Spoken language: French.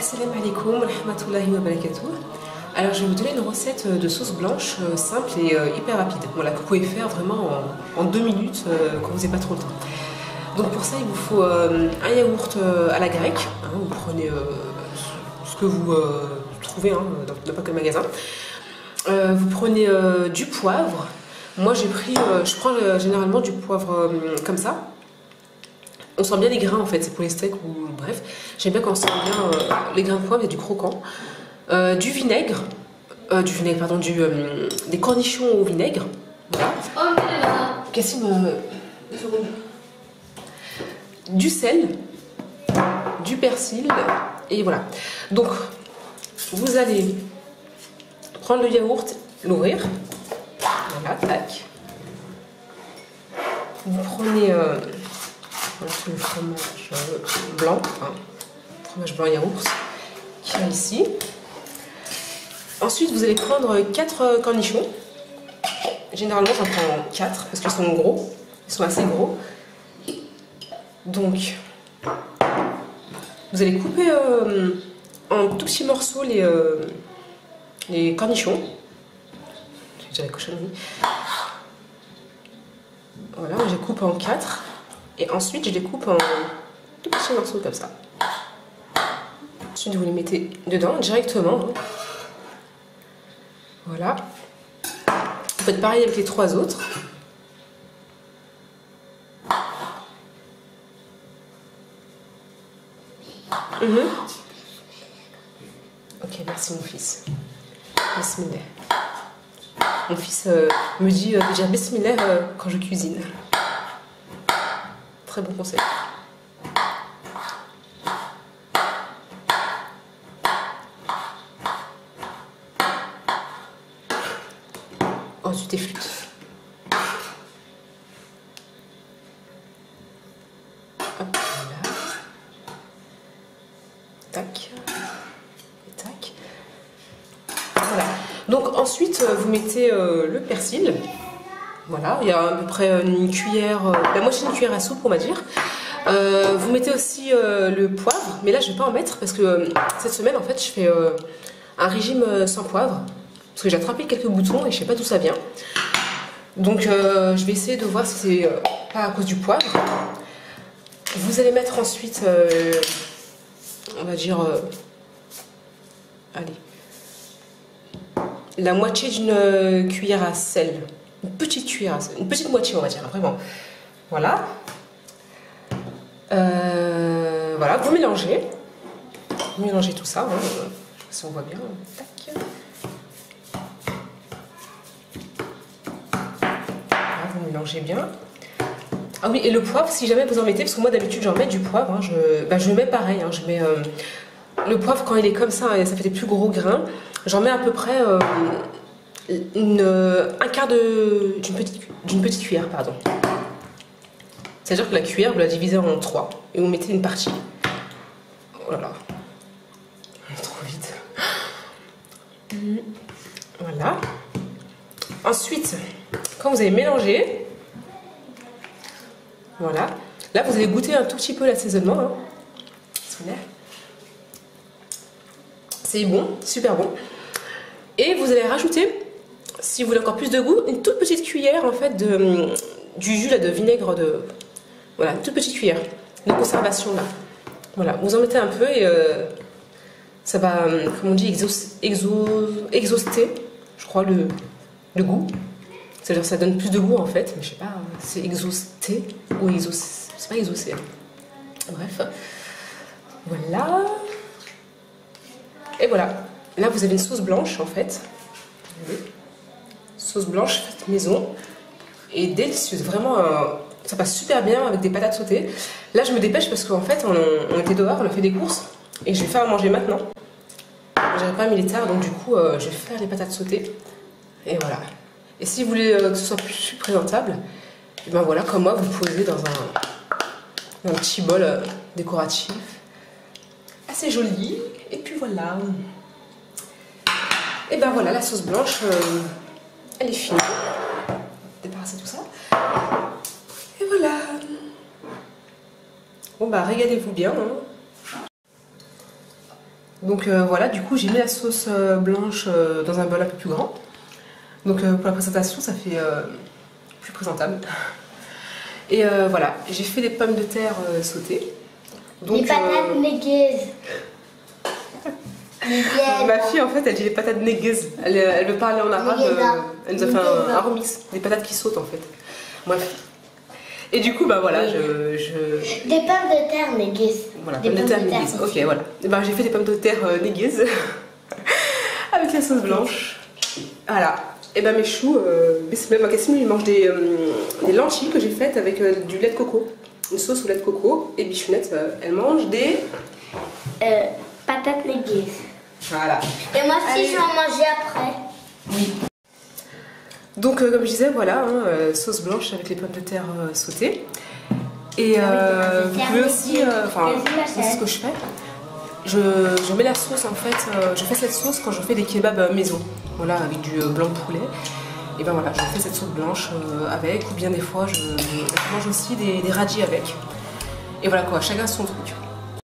Assalamu alaikum wa rahmatullahi wa barakatuh. Alors je vais vous donner une recette de sauce blanche simple et hyper rapide. Voilà, que vous pouvez faire vraiment en 2 minutes quand vous n'avez pas trop le temps. Donc pour ça il vous faut un yaourt à la grecque. Hein, vous prenez ce que vous trouvez dans n'importe quel magasin. Vous prenez du poivre. Moi j'ai pris, je prends généralement du poivre comme ça. On sent bien les grains en fait, c'est pour les steaks ou bref. J'aime bien quand on sent bien les grains de poivre et du croquant. Du vinaigre, pardon, des cornichons au vinaigre. Voilà. Cassim, du sel, du persil et voilà. Donc vous allez prendre le yaourt, l'ouvrir. Voilà, tac. Vous prenez le fromage blanc, fromage blanc yaourt qui est ici. Ensuite, vous allez prendre 4 cornichons. Généralement, j'en prends 4 parce qu'ils sont gros, ils sont assez gros. Donc, vous allez couper en tout petits morceaux les cornichons. J'ai déjà la cochonnerie. Voilà, je les coupe en 4. Et ensuite, je les coupe en tout petits morceaux comme ça. Ensuite, vous les mettez dedans directement. Voilà. Vous faites pareil avec les 3 autres. Ok, merci mon fils. Bismillah. Mon fils me dit de dire Bismillah quand je cuisine. Très bon conseil. Ensuite, efflute. Hop, voilà. Tac. Et tac. Voilà. Donc ensuite, vous mettez le persil. Voilà, il y a à peu près une cuillère, la moitié d'une cuillère à soupe, on va dire. Vous mettez aussi le poivre, mais là je vais pas en mettre parce que cette semaine en fait je fais un régime sans poivre. Parce que j'ai attrapé quelques boutons et je sais pas d'où ça vient. Donc je vais essayer de voir si c'est pas à cause du poivre. Vous allez mettre ensuite, on va dire, allez, la moitié d'une cuillère à sel. Une petite cuillère, une petite moitié on va dire, vraiment. Voilà. Voilà, vous mélangez. Vous mélangez tout ça, hein, si on voit bien. Tac. Voilà, vous mélangez bien. Ah oui, et le poivre, si jamais vous en mettez, parce que moi d'habitude j'en mets du poivre, hein, je mets pareil, hein, je mets le poivre quand il est comme ça, et ça fait des plus gros grains, j'en mets à peu près un quart d'une petite cuillère, pardon. C'est-à-dire que la cuillère, vous la divisez en 3 et vous mettez une partie. Oh là là, trop vite. Voilà. Ensuite, quand vous avez mélangé, voilà. Là, vous allez goûter un tout petit peu l'assaisonnement. Hein. C'est bon, super bon. Et vous allez rajouter, si vous voulez encore plus de goût, une toute petite cuillère en fait du jus là, de vinaigre de... Voilà, une toute petite cuillère de conservation là. Voilà, vous en mettez un peu et ça va, comme on dit, exhauster, je crois, le goût. C'est-à-dire ça donne plus de goût en fait, mais je sais pas, c'est exhauster ou exaucer, c'est pas exaucer. Hein. Bref, voilà. Et voilà, là vous avez une sauce blanche en fait. Sauce blanche faite maison et délicieuse, vraiment ça passe super bien avec des patates sautées. Là je me dépêche parce qu'en fait on était dehors, on a fait des courses et je vais faire à manger maintenant. J'avais pas mis les tard donc du coup je vais faire les patates sautées et voilà. Et si vous voulez que ce soit plus présentable, et ben voilà, comme moi vous posez dans un petit bol décoratif assez joli et puis voilà. Et ben voilà, la sauce blanche elle est finie. Débarrasser tout ça. Et voilà. Bon bah régalez-vous bien. Hein. Donc voilà, du coup j'ai mis la sauce blanche dans un bol un peu plus grand. Donc pour la présentation, ça fait plus présentable. Et voilà, j'ai fait des pommes de terre sautées. Donc, les patates négueuses. Ma fille en fait elle dit les patates négueuses. Elle veut parler en arabe, elle nous a fait un remix. Des patates qui sautent en fait. Bref. Et du coup bah voilà, des pommes de terre négueuses. Voilà, pommes de terre négueuses. Ok voilà. Et ben j'ai fait des pommes de terre négueuses avec la sauce blanche. Voilà. Et ben mes choux, ma Cassim il mange des lentilles que j'ai faites avec du lait de coco. Une sauce au lait de coco. Et Bichounette, elle mange des patates négueuses. Voilà. Et moi aussi je vais en manger après. Oui. Donc comme je disais, voilà, hein, sauce blanche avec les pommes de terre sautées. Et vous pouvez aussi, c'est ce que je fais. Je mets la sauce en fait, je fais cette sauce quand je fais des kebabs maison. Voilà, avec du blanc de poulet. Et ben voilà, je fais cette sauce blanche avec, ou bien des fois je mange aussi des radis avec. Et voilà quoi, chacun son truc.